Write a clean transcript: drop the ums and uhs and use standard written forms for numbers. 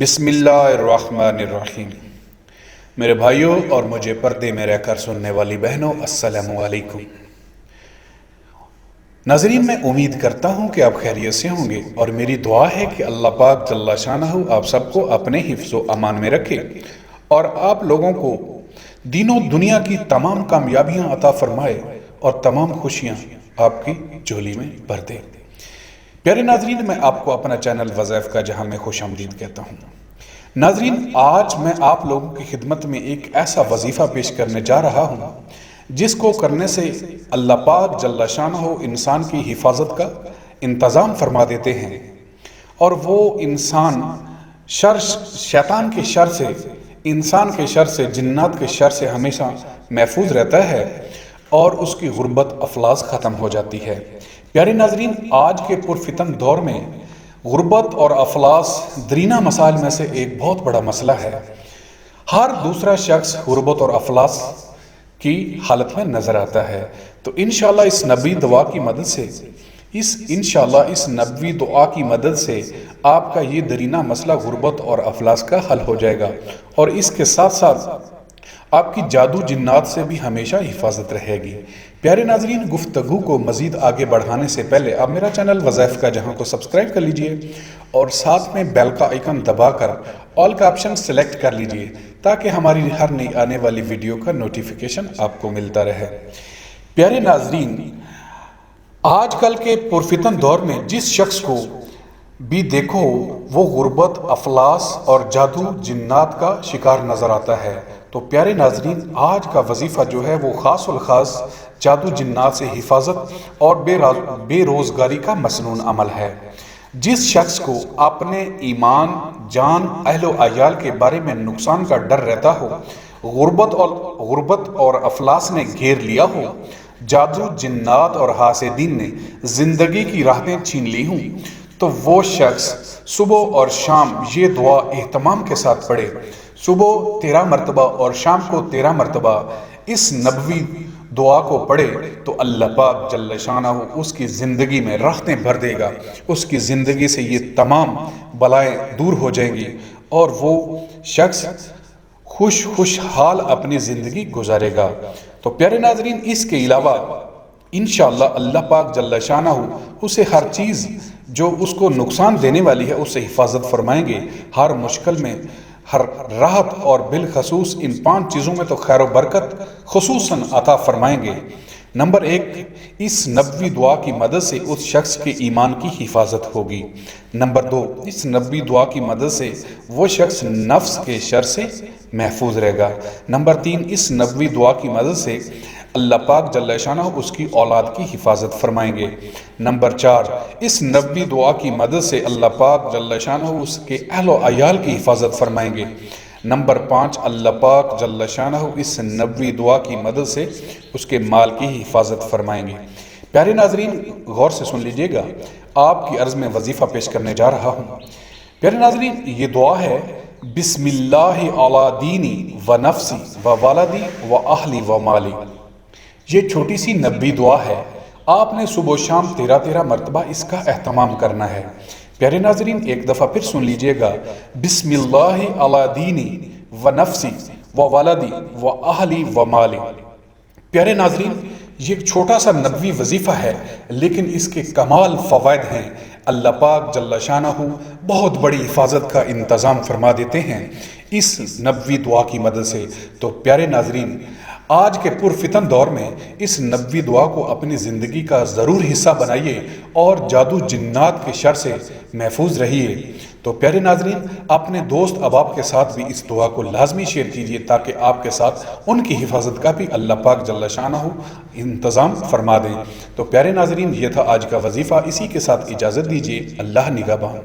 بسم اللہ الرحمن الرحیم۔ میرے بھائیوں اور مجھے پردے میں رہ کر سننے والی بہنوں، السلام علیکم۔ ناظرین، میں امید کرتا ہوں کہ آپ خیریت سے ہوں گے، اور میری دعا ہے کہ اللہ پاک جل شانہ آپ سب کو اپنے حفظ و امان میں رکھے اور آپ لوگوں کو دین و دنیا کی تمام کامیابیاں عطا فرمائے اور تمام خوشیاں آپ کی جھولی میں بھر دے۔ پیارے ناظرین، میں آپ کو اپنا چینل وظائف کا جہاں میں خوش آمدید کہتا ہوں۔ ناظرین، آج میں آپ لوگوں کی خدمت میں ایک ایسا وظیفہ پیش کرنے جا رہا ہوں جس کو کرنے سے اللہ پاک جل شانہ انسان کی حفاظت کا انتظام فرما دیتے ہیں، اور وہ انسان شیطان کے شر سے، انسان کے شر سے، جنات کے شر سے ہمیشہ محفوظ رہتا ہے اور اس کی غربت افلاس ختم ہو جاتی ہے۔ پیارے ناظرین، آج کے پرفتن دور میں غربت اور افلاس درینہ مسائل میں سے ایک بہت بڑا مسئلہ ہے۔ ہر دوسرا شخص غربت اور افلاس کی حالت میں نظر آتا ہے۔ تو انشاءاللہ اس نبوی دعا کی مدد سے آپ کا یہ درینہ مسئلہ غربت اور افلاس کا حل ہو جائے گا، اور اس کے ساتھ ساتھ آپ کی جادو جنات سے بھی ہمیشہ حفاظت رہے گی۔ پیارے ناظرین، گفتگو کو مزید آگے بڑھانے سے پہلے آپ میرا چینل وظائف کا جہاں کو سبسکرائب کر لیجئے اور ساتھ میں بیل کا آئیکن دبا کر آل کا آپشن سلیکٹ کر لیجئے تاکہ ہماری ہر نئی آنے والی ویڈیو کا نوٹیفیکیشن آپ کو ملتا رہے۔ پیارے ناظرین، آج کل کے پرفتن دور میں جس شخص کو بھی دیکھو وہ غربت، افلاس اور جادو جنات کا شکار نظر آتا ہے۔ تو پیارے ناظرین، آج کا وظیفہ جو ہے وہ خاص الخاص جادو جنات سے حفاظت اور بے روزگاری کا مسنون عمل ہے۔ جس شخص کو اپنے ایمان، جان، اہل و عیال کے بارے میں نقصان کا ڈر رہتا ہو، غربت اور افلاس نے گھیر لیا ہو، جادو جنات اور حاسدین نے زندگی کی راحتیں چھین لی ہوں، تو وہ شخص صبح اور شام یہ دعا اہتمام کے ساتھ پڑھے۔ صبح 13 مرتبہ اور شام کو 13 مرتبہ اس نبوی دعا کو پڑھے تو اللہ پاک جل شانہ اس کی زندگی میں راحتیں بھر دے گا، اس کی زندگی سے یہ تمام بلائیں دور ہو جائیں گی اور وہ شخص خوشحال اپنی زندگی گزارے گا۔ تو پیارے ناظرین، اس کے علاوہ انشاءاللہ اللہ پاک جل شانہ اسے ہر چیز جو اس کو نقصان دینے والی ہے اس سے حفاظت فرمائیں گے، ہر مشکل میں ہر راحت، اور بالخصوص ان 5 چیزوں میں تو خیر و برکت خصوصاً عطا فرمائیں گے۔ نمبر 1، اس نبوی دعا کی مدد سے اس شخص کے ایمان کی حفاظت ہوگی۔ نمبر 2، اس نبوی دعا کی مدد سے وہ شخص نفس کے شر سے محفوظ رہے گا۔ نمبر 3، اس نبوی دعا کی مدد سے اللہ پاک جل شانہ اس کی اولاد کی حفاظت فرمائیں گے۔ نمبر 4، اس نبوی دعا کی مدد سے اللہ پاک جل شانہ اس کے اہل و عیال کی حفاظت فرمائیں گے۔ نمبر 5، اللہ پاک جل شانہ اس نبوی دعا کی مدد سے اس کے مال کی حفاظت فرمائیں گے۔ پیارے ناظرین، غور سے سن لیجئے گا، آپ کی عرض میں وظیفہ پیش کرنے جا رہا ہوں۔ پیارے ناظرین، یہ دعا ہے: بسم اللہ علی دینی و نفسی و والدی و اہلی و مالی۔ یہ چھوٹی سی نبوی دعا ہے، آپ نے صبح و شام 13 مرتبہ اس کا اہتمام کرنا ہے۔ پیارے ناظرین، ایک دفعہ پھر سن لیجئے گا: بسم اللہ علی دینی و نفسی و والدی و اہلی و مالی۔ پیارے ناظرین، یہ ایک چھوٹا سا نبوی وظیفہ ہے لیکن اس کے کمال فوائد ہیں۔ اللہ پاک جل شانہ بہت بڑی حفاظت کا انتظام فرما دیتے ہیں اس نبوی دعا کی مدد سے۔ تو پیارے ناظرین، آج کے پرفتن دور میں اس نبوی دعا کو اپنی زندگی کا ضرور حصہ بنائیے اور جادو جنات کے شر سے محفوظ رہیے۔ تو پیارے ناظرین، اپنے دوست احباب کے ساتھ بھی اس دعا کو لازمی شیئر کیجیے تاکہ آپ کے ساتھ ان کی حفاظت کا بھی اللہ پاک جل شانہ انتظام فرما دیں۔ تو پیارے ناظرین، یہ تھا آج کا وظیفہ، اسی کے ساتھ اجازت دیجیے۔ اللہ نگہبان۔